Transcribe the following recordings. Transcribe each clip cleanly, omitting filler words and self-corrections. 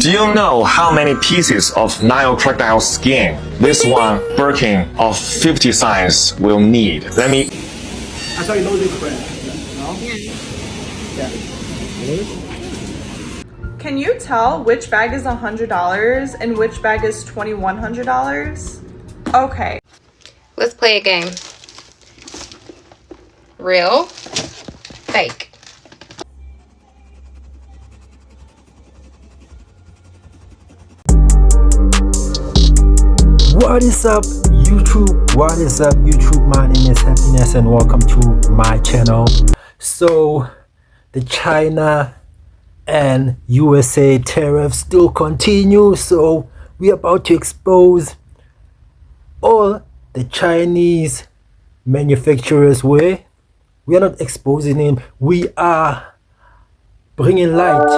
Do you know how many pieces of Nile crocodile skin this one Birkin of 50 size will need? Let me... I thought you know this brand. No? Yeah. Can you tell which bag is $100 and which bag is $2,100? Okay. Let's play a game. Real, fake. What is up YouTube? What is up YouTube? My name is Happiness and welcome to my channel. So the China and USA tariffs still continue, so we're about to expose all the Chinese manufacturers. We are not exposing them, we are bringing light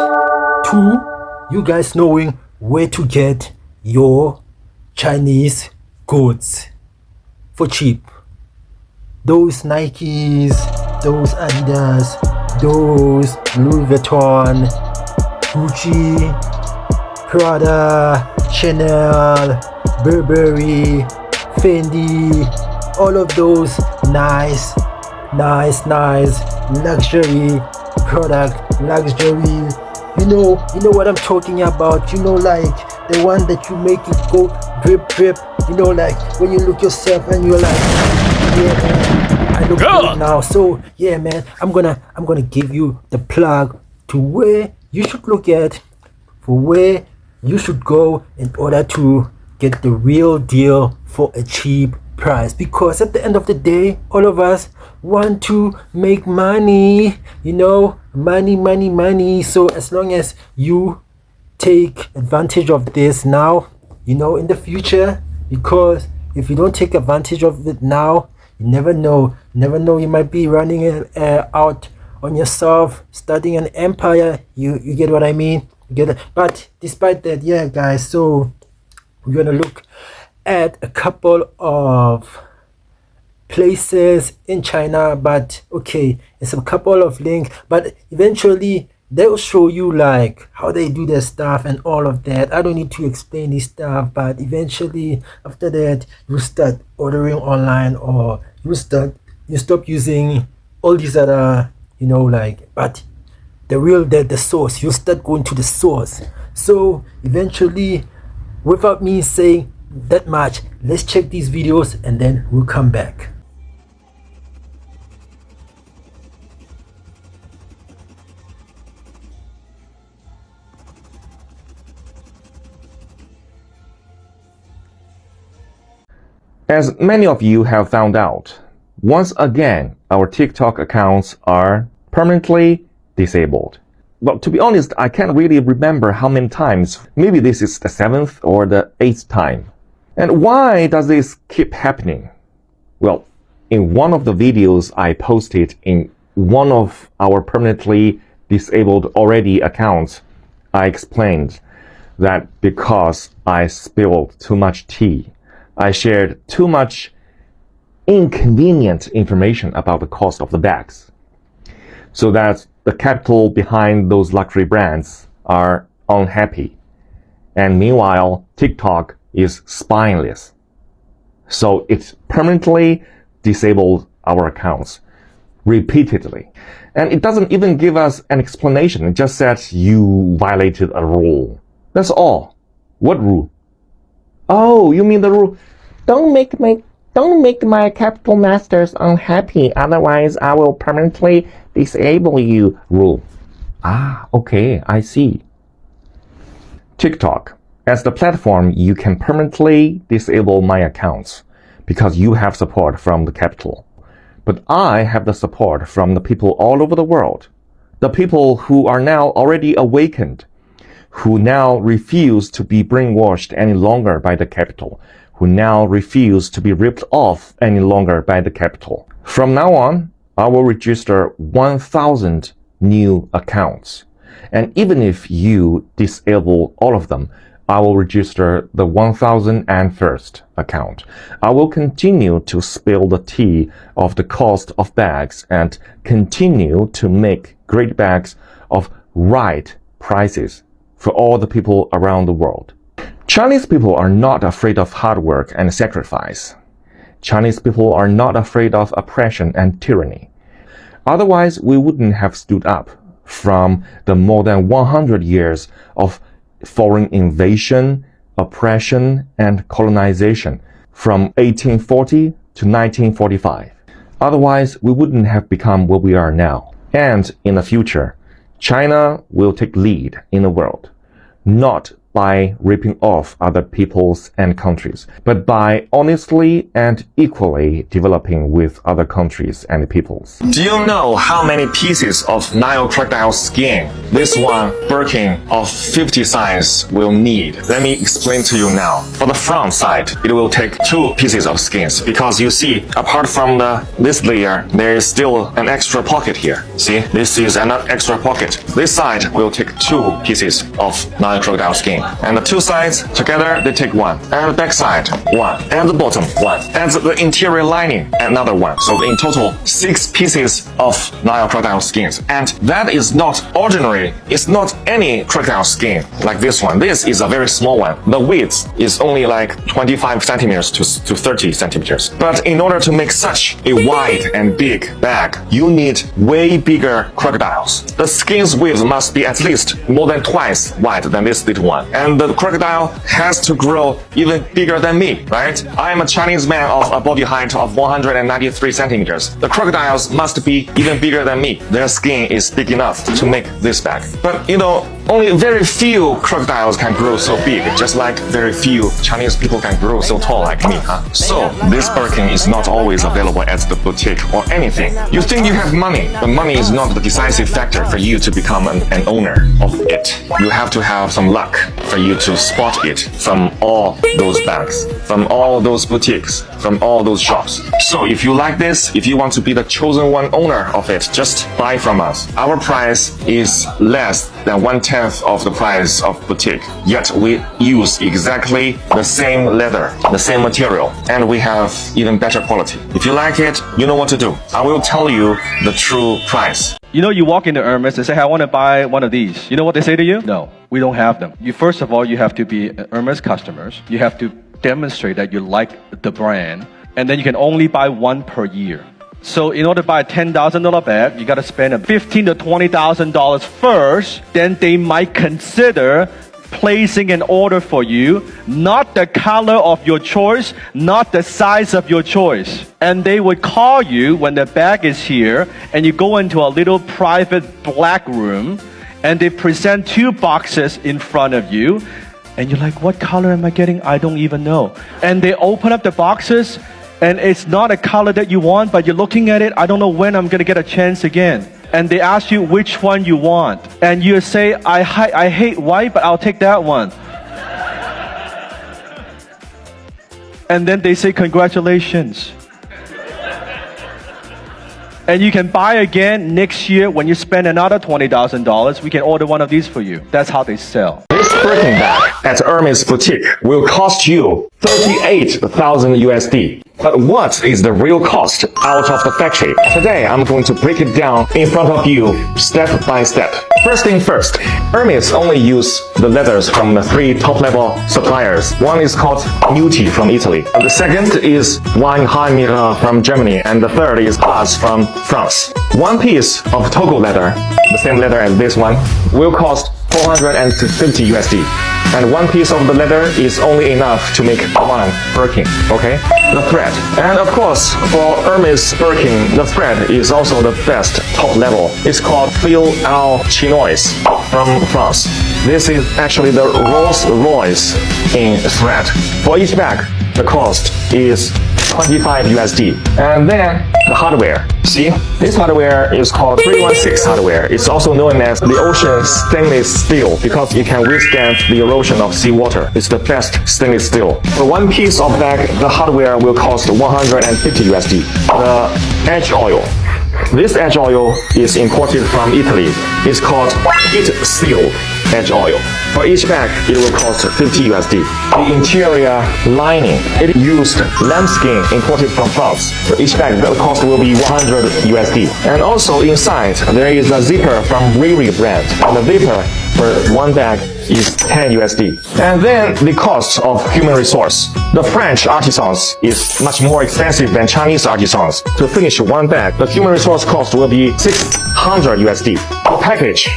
to you guys knowing where to get your Chinese goods for cheap. Those Nikes, those Adidas, those Louis Vuitton, Gucci, Prada, Chanel, Burberry, Fendi, all of those nice luxury product, luxury, you know what I'm talking about, like the one that you make it go drip, like when you look yourself and you're like, yeah man, I look good now. So yeah man, I'm gonna give you the plug to where you should look at, for where you should go in order to get the real deal for a cheap price, because at the end of the day all of us want to make money, money. So as long as you take advantage of this now, in the future, because if you don't take advantage of it now, you never know, you might be running out on yourself, starting an empire. You get what I mean? You get it? But despite that, yeah guys, so we're gonna look at a couple of places in China, but okay, it's a couple of links, but eventually they'll show you like how they do their stuff and all of that. I don't need to explain this stuff, but eventually after that you start ordering online, or you stop using all these other but the source, you start going to the source. So eventually, without me saying that much, let's check these videos and then we'll come back. As many of you have found out, once again, our TikTok accounts are permanently disabled. Well, to be honest, I can't really remember how many times. Maybe this is the 7th or the 8th time. And why does this keep happening? Well, in one of the videos I posted in one of our permanently disabled already accounts, I explained that because I spilled too much tea, I shared too much inconvenient information about the cost of the bags, so that the capital behind those luxury brands are unhappy. And meanwhile, TikTok is spineless. So it permanently disabled our accounts repeatedly. And it doesn't even give us an explanation. It just said you violated a rule. That's all. What rule? Oh, you mean the rule, don't make my capital masters unhappy, otherwise I will permanently disable you rule. Ah, okay, I see. TikTok, as the platform, you can permanently disable my accounts because you have support from the capital. But I have the support from the people all over the world. The people who are now already awakened, who now refuse to be brainwashed any longer by the capital, who now refuse to be ripped off any longer by the capital. From now on, I will register 1,000 new accounts. And even if you disable all of them, I will register the 1,001st account. I will continue to spill the tea of the cost of bags and continue to make great bags of right prices for all the people around the world. Chinese people are not afraid of hard work and sacrifice. Chinese people are not afraid of oppression and tyranny. Otherwise, we wouldn't have stood up from the more than 100 years of foreign invasion, oppression, and colonization from 1840 to 1945. Otherwise, we wouldn't have become what we are now. And in the future, China will take lead in the world, not by ripping off other peoples and countries, but by honestly and equally developing with other countries and peoples. Do you know how many pieces of Nile crocodile skin this one Birkin of 50 size will need? Let me explain to you now. For the front side, it will take 2 pieces of skins because you see, apart from this layer, there is still an extra pocket here. See, this is an extra pocket. This side will take 2 pieces of Nile crocodile skin. And the 2 sides together, they take 1. And the back side, 1. And the bottom, 1. And the interior lining, another 1. So in total, 6 pieces of Nile crocodile skins. And that is not ordinary. It's not any crocodile skin like this one. This is a very small one. The width is only like 25 centimeters to 30 centimeters. But in order to make such a wide and big bag, you need way bigger crocodiles. The skin's width must be at least more than twice wide than this little one. And the crocodile has to grow even bigger than me, right? I am a Chinese man of a body height of 193 centimeters. The crocodiles must be even bigger than me. Their skin is big enough to make this bag. But you know, only very few crocodiles can grow so big, just like very few Chinese people can grow so tall like me, huh? So, this Birkin is not always available at the boutique or anything. You think you have money, but money is not the decisive factor for you to become an owner of it. You have to have some luck for you to spot it from all those bags, from all those boutiques, from all those shops. So if you like this, if you want to be the chosen one owner of it, just buy from us. Our price is less than 1/10 of the price of boutique. Yet we use exactly the same leather, the same material, and we have even better quality. If you like it, you know what to do. I will tell you the true price. You know, you walk into Hermes and say, hey, I want to buy one of these. You know what they say to you? No, we don't have them. First of all, you have to be Hermes customers. You have to demonstrate that you like the brand. And then you can only buy one per year. So in order to buy a $10,000 bag, you got to spend $15,000 to $20,000 first. Then they might consider placing an order for you, not the color of your choice, not the size of your choice. And they would call you when the bag is here, and you go into a little private black room, and they present 2 boxes in front of you, and you're like, what color am I getting? I don't even know. And they open up the boxes, and it's not a color that you want, but you're looking at it, I don't know when I'm gonna get a chance again. And they ask you which one you want. And you say, I hate white, but I'll take that one. And then they say, congratulations. And you can buy again next year when you spend another $20,000. We can order one of these for you. That's how they sell. This Birkin bag at Hermes boutique will cost you 38,000 USD. But what is the real cost out of the factory? Today, I'm going to break it down in front of you step by step. First thing first, Hermes only use the leathers from the 3 top-level suppliers. One is called Nuti from Italy. The second is Weinheimer from Germany. And the third is Haas from France. One piece of Togo leather, the same leather as this one, will cost 450 USD. And one piece of the leather is only enough to make one Birkin, okay? The thread. And of course, for Hermes Birkin, the thread is also the best top level. It's called Fil au Chinois from France. This is actually the Rolls Royce in thread. For each bag, the cost is 25 USD. And then the hardware. See, this hardware is called 316 hardware. It's also known as the ocean stainless steel because it can withstand the erosion of seawater. It's the best stainless steel. For one piece of bag, the hardware will cost 150 USD. The edge oil. This edge oil is imported from Italy. It's called heat seal edge oil. For each bag, it will cost 50 USD. The interior lining, it used lambskin imported from France. For each bag, the cost will be 100 USD. And also inside, there is a zipper from Riri brand. And the zipper for one bag is 10 USD. And then the cost of human resource. The French artisans is much more expensive than Chinese artisans. To finish one bag, the human resource cost will be 600 USD. The package,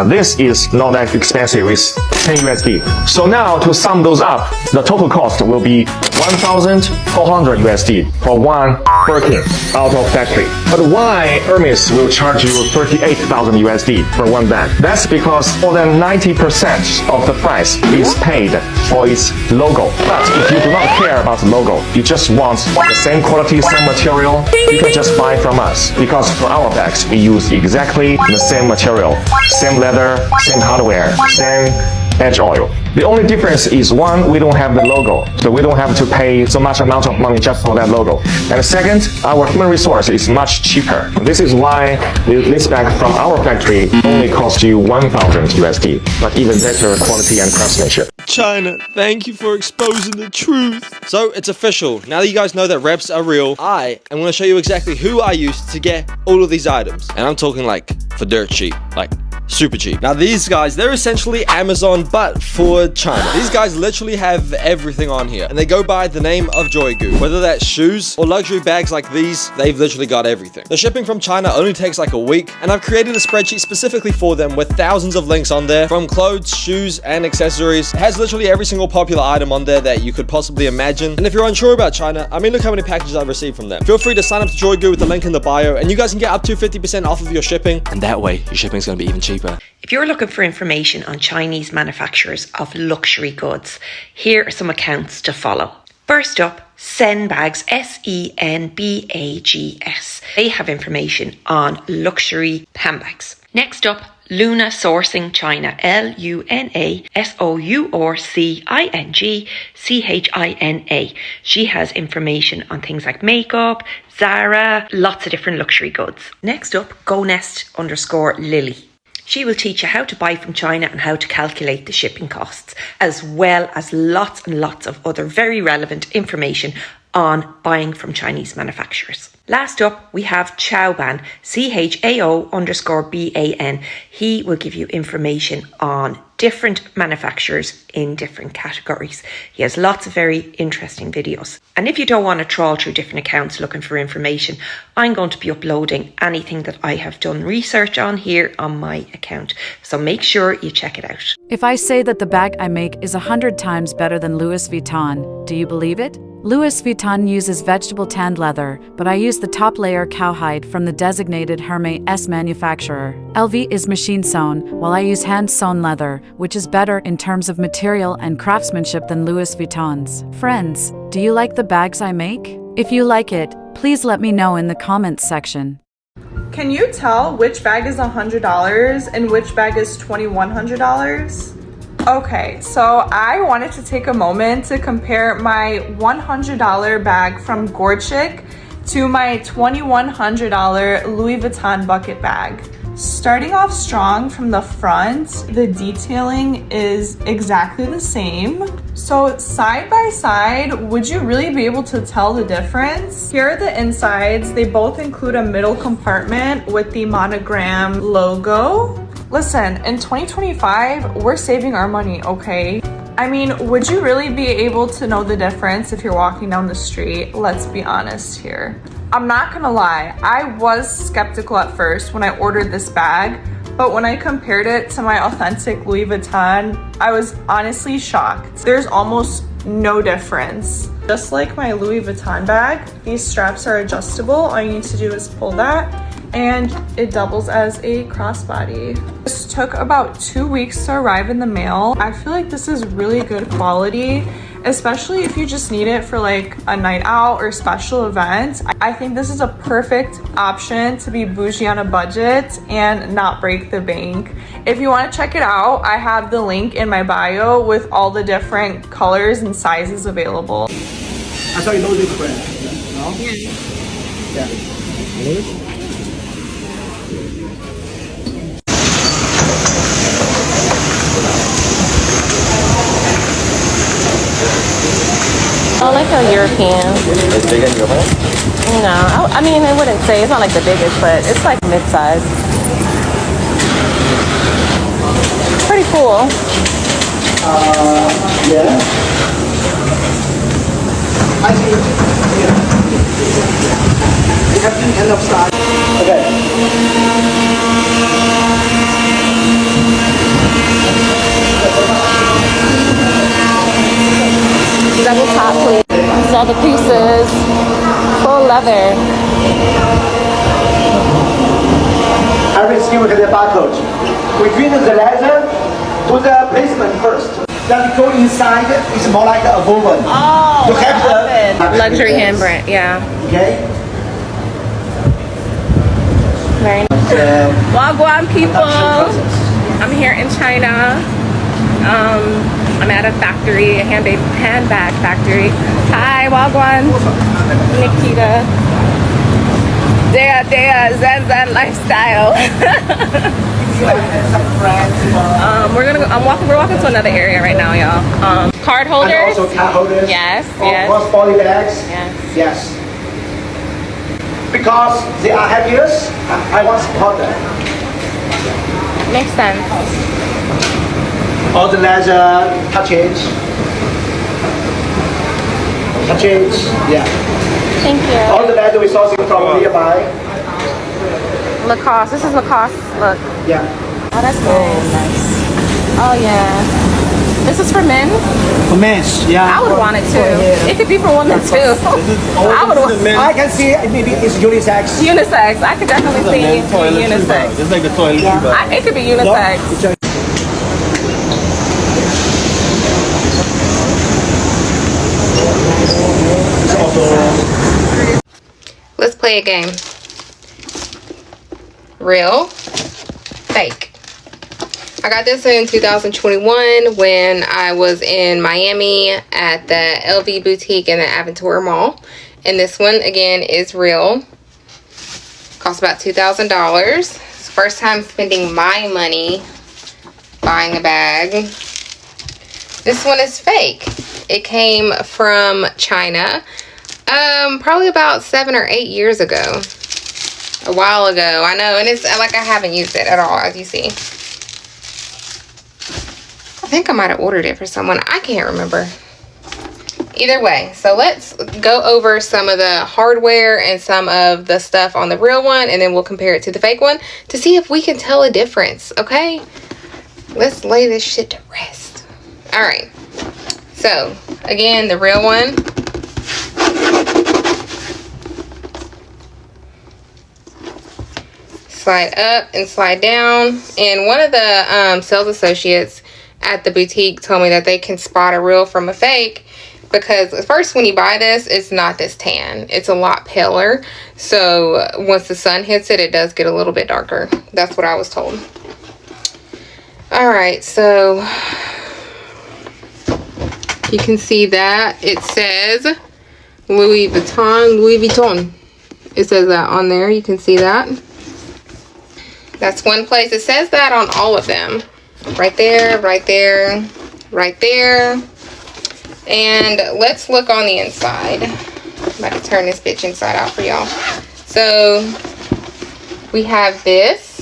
this is not that expensive, it's 10 USD. So now to sum those up, the total cost will be 1,400 USD for one Birkin out of factory. But why Hermes will charge you 38,000 USD for one bag? That's because more than 90% of the price is paid for its logo. But if you do not care about the logo, you just want the same quality, same material, you can just buy from us. Because for our bags, we use exactly the same material, same leather, same hardware, same edge oil. The only difference is one, we don't have the logo, so we don't have to pay so much amount of money just for that logo. And second, our human resource is much cheaper. This is why this bag from our factory only costs you 1,000 USD, but even better quality and craftsmanship. China, thank you for exposing the truth. So it's official. Now that you guys know that reps are real, I am going to show you exactly who I used to get all of these items. And I'm talking like for dirt cheap, like super cheap. Now these guys, they're essentially Amazon but for China. These guys literally have everything on here and they go by the name of Joygu. Whether that's shoes or luxury bags like these, they've literally got everything. The shipping from China only takes like a week and I've created a spreadsheet specifically for them with thousands of links on there from clothes, shoes and accessories. It has literally every single popular item on there that you could possibly imagine. And if you're unsure about China, I mean look how many packages I've received from them. Feel free to sign up to Joygu with the link in the bio and you guys can get up to 50% off of your shipping, and that way your shipping is going to be even cheaper. If you're looking for information on Chinese manufacturers of luxury goods, here are some accounts to follow. First up, Senbags, Senbags. They have information on luxury handbags. Next up, Luna Sourcing China, LunaSourcingChina. She has information on things like makeup, Zara, lots of different luxury goods. Next up, GoNest_Lily. She will teach you how to buy from China and how to calculate the shipping costs, as well as lots and lots of other very relevant information on buying from Chinese manufacturers. Last up, we have Chaoban, CHAO_BAN. He will give you information on different manufacturers in different categories. He has lots of very interesting videos. And if you don't want to trawl through different accounts looking for information, I'm going to be uploading anything that I have done research on here on my account. So make sure you check it out. If I say that the bag I make is 100 times better than Louis Vuitton, do you believe it? Louis Vuitton uses vegetable tanned leather, but I use the top layer cowhide from the designated Hermes manufacturer. LV is machine sewn, while I use hand sewn leather, which is better in terms of material and craftsmanship than Louis Vuitton's. Friends, do you like the bags I make? If you like it, please let me know in the comments section. Can you tell which bag is $100 and which bag is $2,100? Okay, so I wanted to take a moment to compare my $100 bag from Gorchik to my $2,100 Louis Vuitton bucket bag. Starting off strong from the front, the detailing is exactly the same. So side by side, would you really be able to tell the difference? Here are the insides. They both include a middle compartment with the monogram logo. Listen, in 2025, we're saving our money, okay? I mean, would you really be able to know the difference if you're walking down the street? Let's be honest here. I'm not gonna lie, I was skeptical at first when I ordered this bag, but when I compared it to my authentic Louis Vuitton, I was honestly shocked. There's almost no difference. Just like my Louis Vuitton bag, these straps are adjustable. All you need to do is pull that and it doubles as a crossbody. This took about 2 weeks to arrive in the mail. I feel like this is really good quality, especially if you just need it for like a night out or special event. I think this is a perfect option to be bougie on a budget and not break the bank. If you want to check it out, I have the link in my bio with all the different colors and sizes available. I saw you know this brand, no? Yeah. I like a European. It's big in your home? No, I mean, I wouldn't say it's not like the biggest, but it's like mid-size. Pretty cool. Yeah. I see. Yeah. You have the end of size. Okay. Double top, please. These are the pieces. Full leather. Every skin will have a barcode. We treat the leather to the placement first. Then we go inside, it's more like a woven. Oh, to have the luxury handbag. Yeah. Okay. Very nice. Wagwan people. I'm here in China. I'm at a factory, a handbag factory. Hi, Wagwan. Nikita. Dea, Zen lifestyle. We're walking to another area right now, y'all. Card holders. And also card holders. Yes, or yes. cross-body bags. Yes. Yes. Because they are happiest, I want to support them. Makes sense. All the leather, touches, yeah. Thank you. All the leather we're sourcing from nearby. Lacoste. This is Lacoste. Look. Yeah. Oh, that's nice. Oh, yeah. This is for men? For men's, yeah. I would want it too. It could be for women too. I would want it. I can see maybe it's unisex. Unisex. I could definitely see unisex. It's like the toilet It could be unisex. Let's play a game. Real, fake. I got this in 2021 when I was in Miami at the LV boutique in the Aventura Mall. And this one, again, is real. Cost about $2,000. It's the first time spending my money buying a bag. This one is fake. It came from China. Probably about 7 or 8 years ago. A while ago, I know, and it's like I haven't used it at all, as you see. I think I might have ordered it for someone. I can't remember. Either way, so let's go over some of the hardware and some of the stuff on the real one, and then we'll compare it to the fake one to see if we can tell a difference, okay? Let's lay this shit to rest. All right. So, again, the real one. Slide up and slide down. And one of the sales associates at the boutique told me that they can spot a real from a fake because at first when you buy this, it's not this tan. It's a lot paler. So once the sun hits it, it does get a little bit darker. That's what I was told. All right, so you can see that it says Louis Vuitton. It says that on there. You can see that. That's one place. It says that on all of them. Right there, right there, right there. And let's look on the inside. I'm about to turn this bitch inside out for y'all. So we have this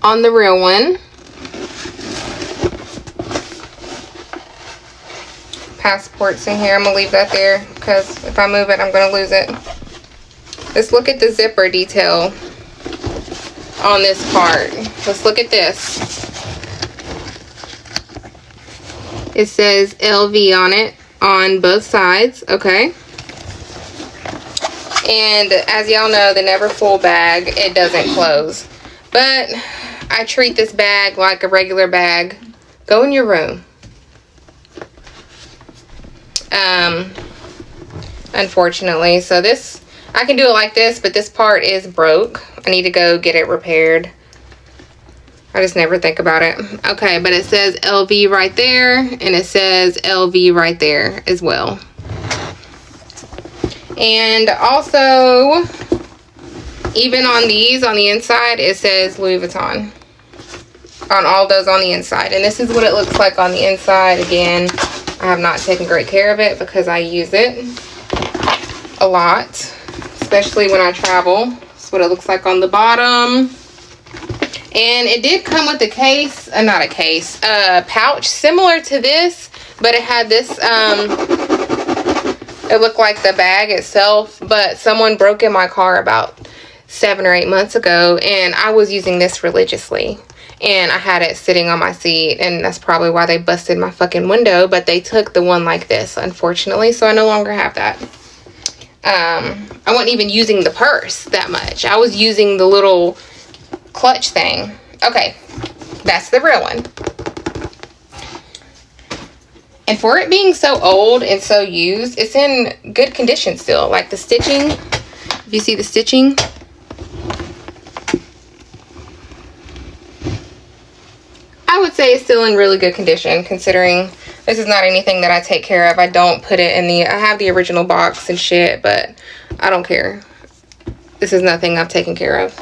on the real one. Passports in here. I'm gonna leave that there because if I move it, I'm gonna lose it. Let's look at the zipper detail on this part. Let's look at this. It says LV on it on both sides. Okay. And as y'all know, the never full bag, it doesn't close. But I treat this bag like a regular bag. Go in your room. Unfortunately, so this, I can do it like this, but this part is broke. I need to go get it repaired. I just never think about it. Okay, but it says LV right there, and it says LV right there as well. And also, even on these, on the inside, it says Louis Vuitton. On all those on the inside. And this is what it looks like on the inside. Again, I have not taken great care of it because I use it a lot, especially when I travel. That's what it looks like on the bottom. And it did come with a case, not a case, a pouch similar to this, but it had this, it looked like the bag itself, but someone broke in my car about 7 or 8 months ago, and I was using this religiously. And I had it sitting on my seat, and that's probably why they busted my fucking window, but they took the one like this, unfortunately, so I no longer have that. I wasn't even using the purse that much. I was using the little clutch thing. Okay, that's the real one. And for it being so old and so used, it's in good condition still. Like the stitching, if you see the stitching, I would say it's still in really good condition, considering this is not anything that I take care of. I don't put it in the, I have the original box and shit, but I don't care. This is nothing I've taken care of.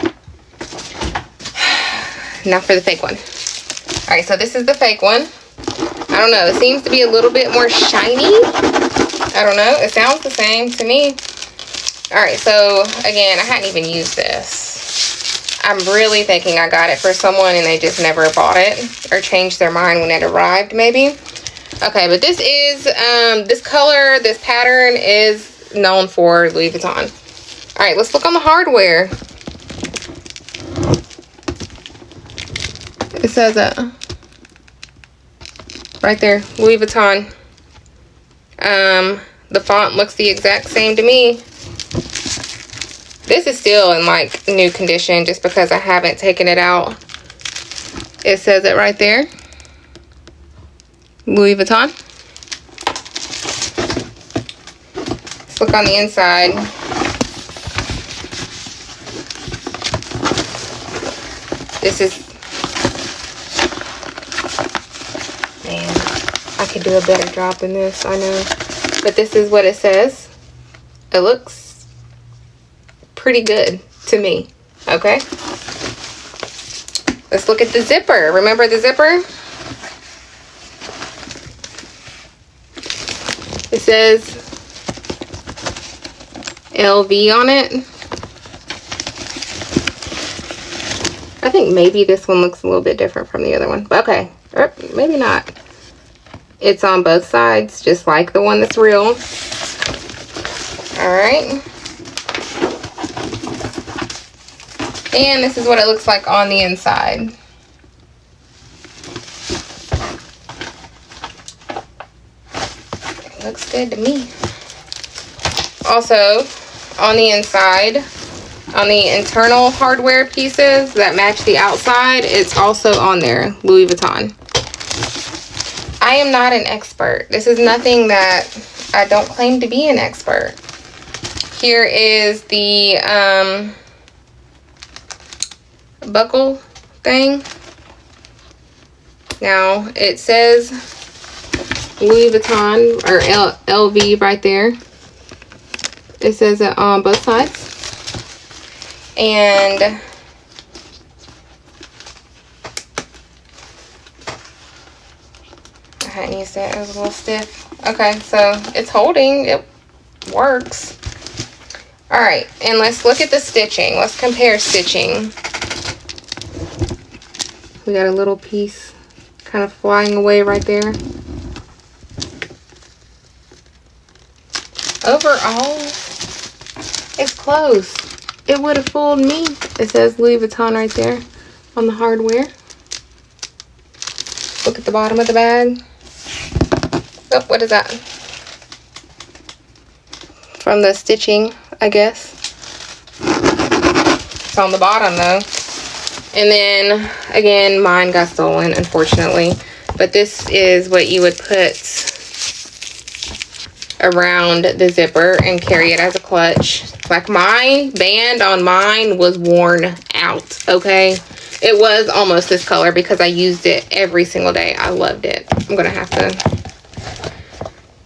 Now for the fake one. All right, so this is the fake one. I don't know, it seems to be a little bit more shiny. I don't know, it sounds the same to me. All right, so again, I hadn't even used this. I'm really thinking I got it for someone and they just never bought it or changed their mind when it arrived, maybe. Okay, but this is, this color, this pattern is known for Louis Vuitton. All right, let's look on the hardware. It says right there, Louis Vuitton. The font looks the exact same to me. This is still in like new condition just because I haven't taken it out. It says it right there. Louis Vuitton. Let's look on the inside. This is, man, I could do a better job than this, I know. But this is what it says. It looks pretty good to me. Okay, let's look at the zipper. Remember the zipper? It says LV on it. I think maybe this one looks a little bit different from the other one, but okay, or maybe not. It's on both sides, just like the one that's real. All right. And this is what it looks like on the inside. It looks good to me. Also, on the inside, on the internal hardware pieces that match the outside, it's also on there, Louis Vuitton. I am not an expert. This is nothing that I don't claim to be an expert. Here is the buckle thing. Now it says Louis Vuitton or LV right there. It says it on both sides. And I hadn't used it. It was a little stiff. Okay, so it's holding. It works. All right, and let's look at the stitching. Let's compare stitching. We got a little piece kind of flying away right there. Overall, it's close. It would have fooled me. It says Louis Vuitton right there on the hardware. Look at the bottom of the bag. Oh, what is that? From the stitching, I guess. It's on the bottom though. And then, again, mine got stolen, unfortunately. But this is what you would put around the zipper and carry it as a clutch. Like, my band on mine was worn out, okay? It was almost this color because I used it every single day. I loved it. I'm gonna have to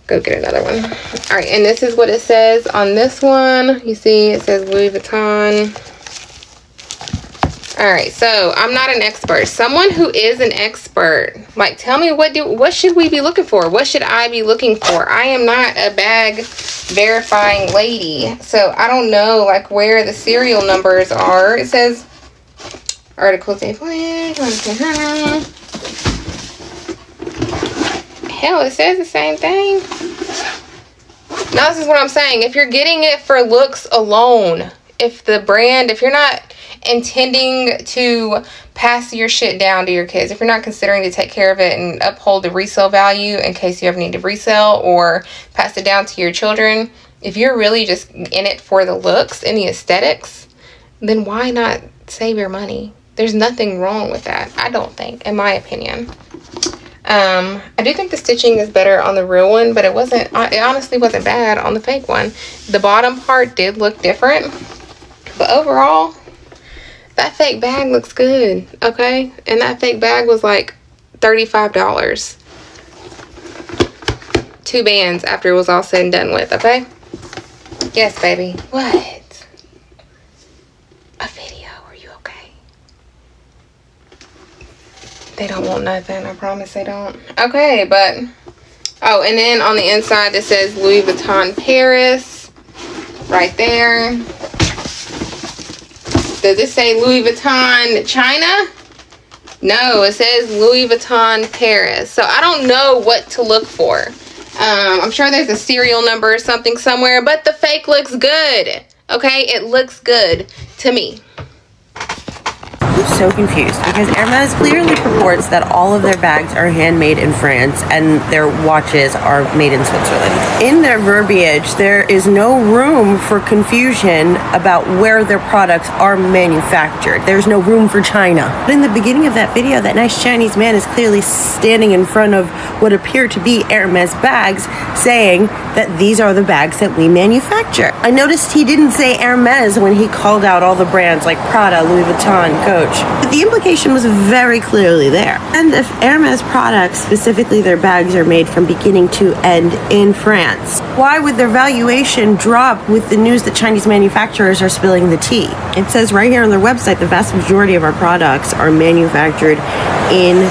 go get another one. All right, and this is what it says on this one. You see, it says Louis Vuitton. All right, so I'm not an expert. Someone who is an expert, like, tell me what should we be looking for? What should I be looking for? I am not a bag verifying lady, so I don't know like where the serial numbers are. It says Articles they hell, it says the same thing. No, this is what I'm saying. If you're getting it for looks alone, if you're not intending to pass your shit down to your kids, if you're not considering to take care of it and uphold the resale value in case you ever need to resell or pass it down to your children, if you're really just in it for the looks and the aesthetics, then why not save your money? There's nothing wrong with that, I don't think, in my opinion. I do think the stitching is better on the real one, but it honestly wasn't bad on the fake one. The bottom part did look different, but overall, that fake bag looks good, okay? And that fake bag was like $35. 2 bands after it was all said and done with, okay? Yes, baby. What? A video, are you okay? They don't want nothing, I promise they don't. Okay, but, oh, and then on the inside it says Louis Vuitton Paris, right there. Does it say Louis Vuitton China? No, it says Louis Vuitton Paris. So I don't know what to look for. I'm sure there's a serial number or something somewhere, but the fake looks good. Okay, it looks good to me. I'm so confused because Hermes clearly purports that all of their bags are handmade in France and their watches are made in Switzerland. In their verbiage, there is no room for confusion about where their products are manufactured. There's no room for China. But in the beginning of that video, that nice Chinese man is clearly standing in front of what appear to be Hermes bags, saying that these are the bags that we manufacture. I noticed he didn't say Hermes when he called out all the brands like Prada, Louis Vuitton, Coach. But the implication was very clearly there. And if Hermes products, specifically their bags, are made from beginning to end in France, why would their valuation drop with the news that Chinese manufacturers are spilling the tea? It says right here on their website, the vast majority of our products are manufactured in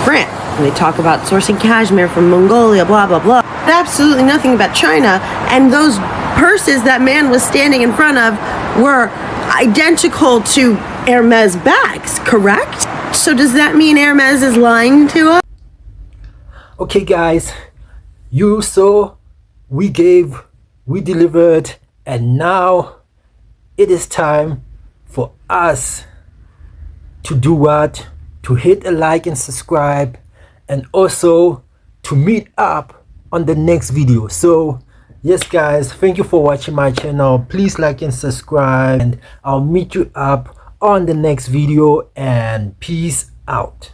France. And they talk about sourcing cashmere from Mongolia, blah, blah, blah. But absolutely nothing about China. And those purses that man was standing in front of were identical to Hermes bags, correct? So does that mean Hermes is lying to us? Okay guys, you saw, we gave, we delivered, and now it is time for us to do what? To hit a like and subscribe, and also to meet up on the next video. So yes guys, thank you for watching my channel. Please like and subscribe, and I'll meet you up on the next video, and peace out.